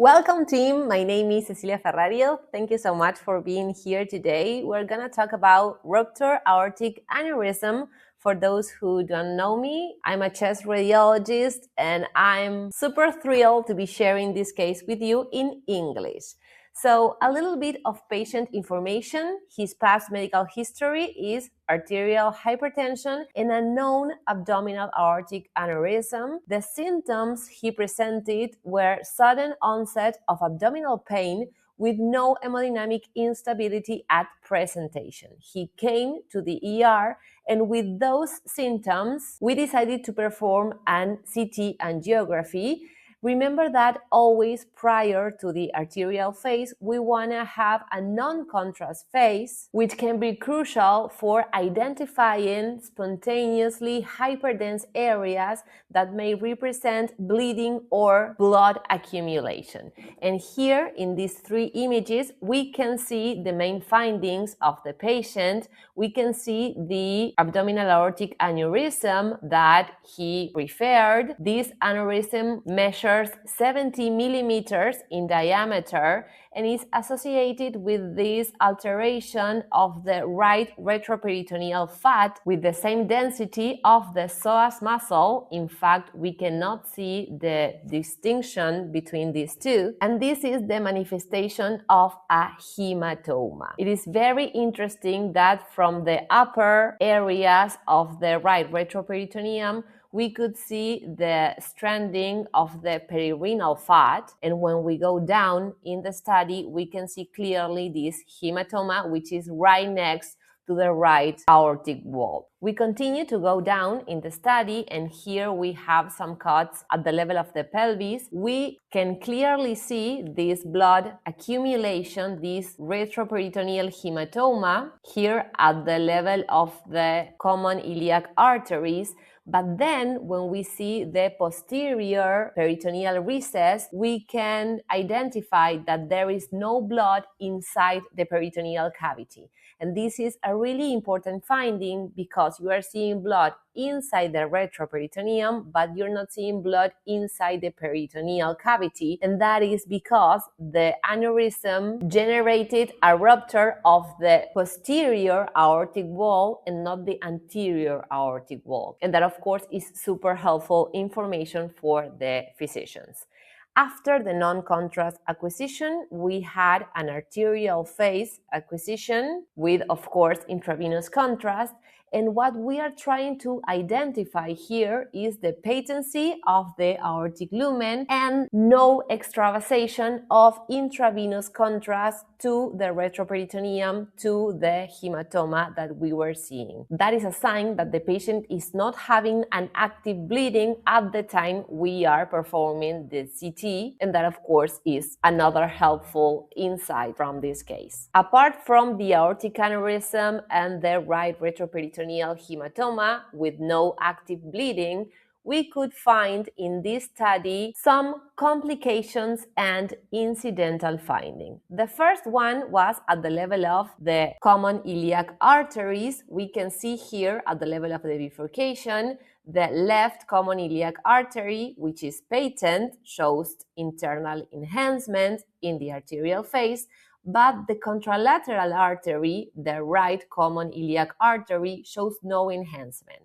Welcome team, my name is Cecilia Ferrario. Thank you so much for being here today. We're gonna talk about rupture aortic aneurysm. For those who don't know me, I'm a chest radiologist and I'm super thrilled to be sharing this case with you in English. So a little bit of patient information. His past medical history is arterial hypertension and a known abdominal aortic aneurysm. The symptoms he presented were sudden onset of abdominal pain with no hemodynamic instability at presentation. He came to the ER, and with those symptoms, we decided to perform an CT angiography. Remember that always prior to the arterial phase, we want to have a non-contrast phase, which can be crucial for identifying spontaneously hyperdense areas that may represent bleeding or blood accumulation. And here in these three images, we can see the main findings of the patient. We can see the abdominal aortic aneurysm that he referred. This aneurysm measures 70 millimeters in diameter and is associated with this alteration of the right retroperitoneal fat with the same density of the psoas muscle. In fact, we cannot see the distinction between these two, and this is the manifestation of a hematoma. It is very interesting that from the upper areas of the right retroperitoneum we could see the stranding of the perirenal fat, and when we go down in the study, we can see clearly this hematoma, which is right next to the right aortic wall. We continue to go down in the study, and here we have some cuts at the level of the pelvis. We can clearly see this blood accumulation, this retroperitoneal hematoma, here at the level of the common iliac arteries. But then when we see the posterior peritoneal recess, we can identify that there is no blood inside the peritoneal cavity. And this is a really important finding because you are seeing blood inside the retroperitoneum, but you're not seeing blood inside the peritoneal cavity. And that is because the aneurysm generated a rupture of the posterior aortic wall and not the anterior aortic wall. And that, of course, is super helpful information for the physicians. After the non-contrast acquisition, we had an arterial phase acquisition with, of course, intravenous contrast. And what we are trying to identify here is the patency of the aortic lumen and no extravasation of intravenous contrast to the retroperitoneum, to the hematoma that we were seeing. That is a sign that the patient is not having an active bleeding at the time we are performing the CT, and that, of course, is another helpful insight from this case. Apart from the aortic aneurysm and the right retroperitoneal hematoma with no active bleeding, we could find in this study some complications and incidental finding. The first one was at the level of the common iliac arteries. We can see here at the level of the bifurcation, the left common iliac artery, which is patent, shows internal enhancement in the arterial phase, but the contralateral artery, the right common iliac artery, shows no enhancement.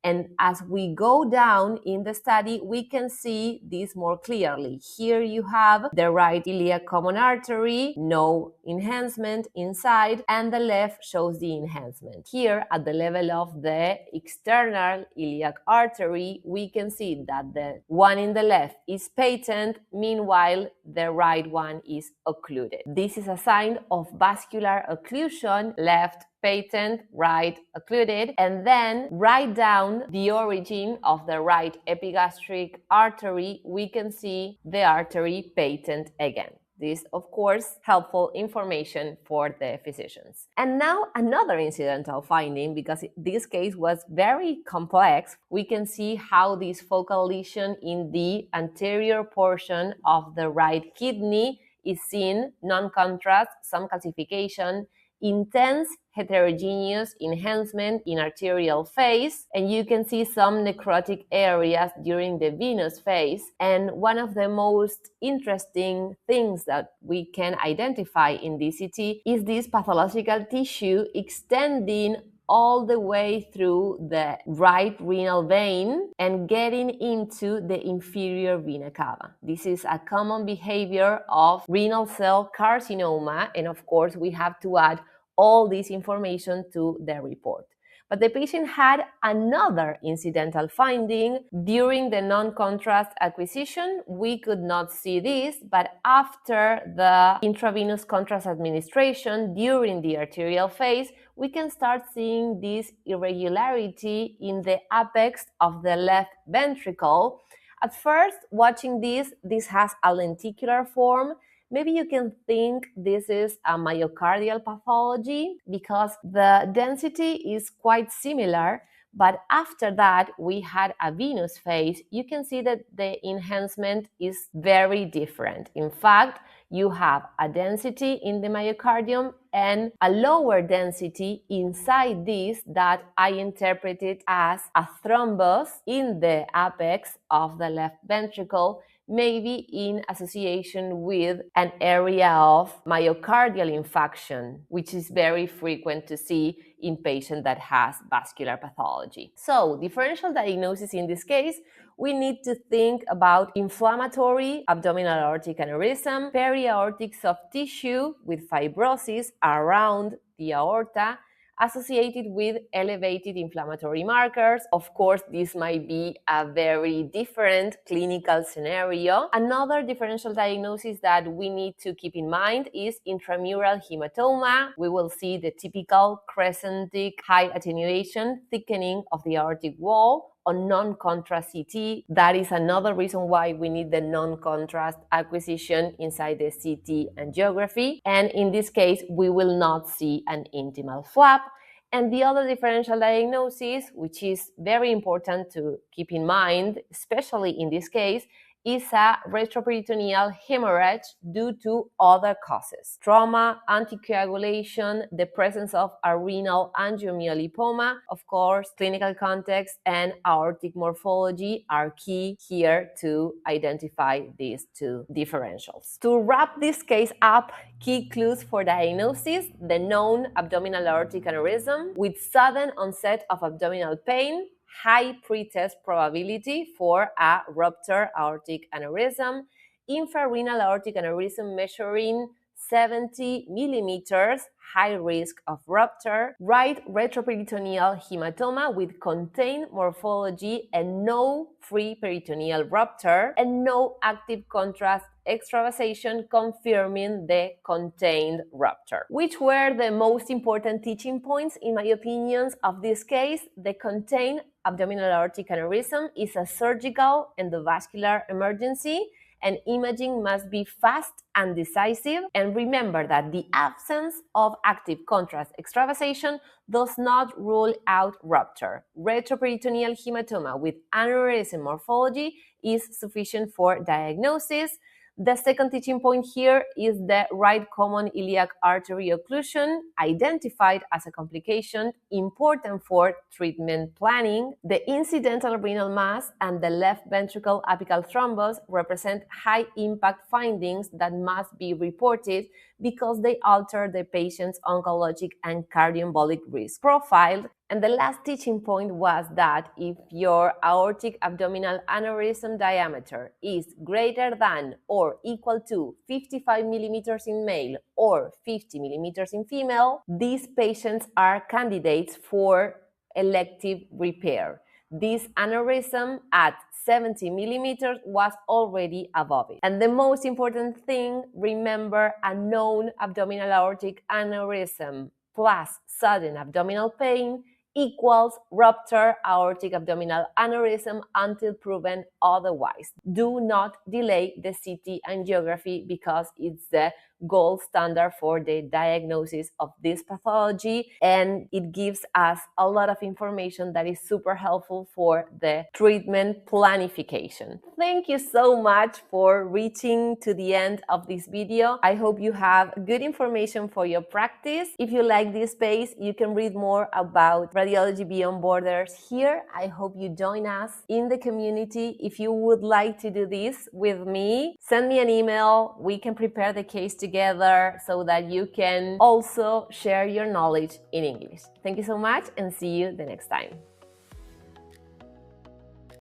And as we go down in the study, we can see this more clearly. Here you have the right iliac common artery, no enhancement inside, and the left shows the enhancement. Here at the level of the external iliac artery, we can see that the one in the left is patent, meanwhile the right one is occluded. This is a sign of vascular occlusion, left patent, right occluded, and then right down the origin of the right epigastric artery, we can see the artery patent again. This, of course, helpful information for the physicians. And now another incidental finding, because this case was very complex. We can see how this focal lesion in the anterior portion of the right kidney is seen, non-contrast, some calcification intense heterogeneous enhancement in arterial phase, and you can see some necrotic areas during the venous phase. And one of the most interesting things that we can identify in DCT is this pathological tissue extending all the way through the right renal vein and getting into the inferior vena cava. This is a common behavior of renal cell carcinoma, and of course we have to add all this information to the report. But the patient had another incidental finding during the non-contrast acquisition. We could not see this, but after the intravenous contrast administration during the arterial phase, we can start seeing this irregularity in the apex of the left ventricle. At first, watching this has a lenticular form. Maybe you can think this is a myocardial pathology because the density is quite similar, but after that we had a venous phase. You can see that the enhancement is very different. In fact, you have a density in the myocardium and a lower density inside this that I interpreted as a thrombus in the apex of the left ventricle, maybe in association with an area of myocardial infarction, which is very frequent to see in patients that has vascular pathology. So, differential diagnosis in this case, we need to think about inflammatory abdominal aortic aneurysm, periaortic soft tissue with fibrosis around the aorta, associated with elevated inflammatory markers. Of course, this might be a very different clinical scenario. Another differential diagnosis that we need to keep in mind is intramural hematoma. We will see the typical crescentic high attenuation thickening of the aortic wall on non-contrast CT. That is another reason why we need the non-contrast acquisition inside the CT angiography. And in this case, we will not see an intimal flap. And the other differential diagnosis, which is very important to keep in mind, especially in this case, is a retroperitoneal hemorrhage due to other causes. Trauma, anticoagulation, the presence of a renal angiomyolipoma, of course, clinical context and aortic morphology are key here to identify these two differentials. To wrap this case up, key clues for diagnosis: the known abdominal aortic aneurysm with sudden onset of abdominal pain, high pretest probability for a ruptured aortic aneurysm, infrarenal aortic aneurysm measuring 70 millimeters, high risk of rupture, right retroperitoneal hematoma with contained morphology and no free peritoneal rupture, and no active contrast extravasation confirming the contained rupture. Which were the most important teaching points, in my opinion, of this case? The contained abdominal aortic aneurysm is a surgical endovascular emergency, and imaging must be fast and decisive. And remember that the absence of active contrast extravasation does not rule out rupture. Retroperitoneal hematoma with aneurysm morphology is sufficient for diagnosis. The second teaching point here is the right common iliac artery occlusion, identified as a complication important for treatment planning. The incidental renal mass and the left ventricle apical thrombus represent high impact findings that must be reported because they alter the patient's oncologic and cardioembolic risk profile. And the last teaching point was that if your aortic abdominal aneurysm diameter is greater than or equal to 55 millimeters in male or 50 millimeters in female, these patients are candidates for elective repair. This aneurysm at 70 millimeters was already above it. And the most important thing, remember, a known abdominal aortic aneurysm plus sudden abdominal pain equals rupture aortic abdominal aneurysm until proven otherwise. Do not delay the CT angiography because it's the gold standard for the diagnosis of this pathology, and it gives us a lot of information that is super helpful for the treatment planification. Thank you so much for reaching to the end of this video. I hope you have good information for your practice. If you like this space, you can read more about Radiology Beyond Borders here. I hope you join us in the community. If you would like to do this with me, send me an email. We can prepare the case together so that you can also share your knowledge in English. Thank you so much and see you the next time.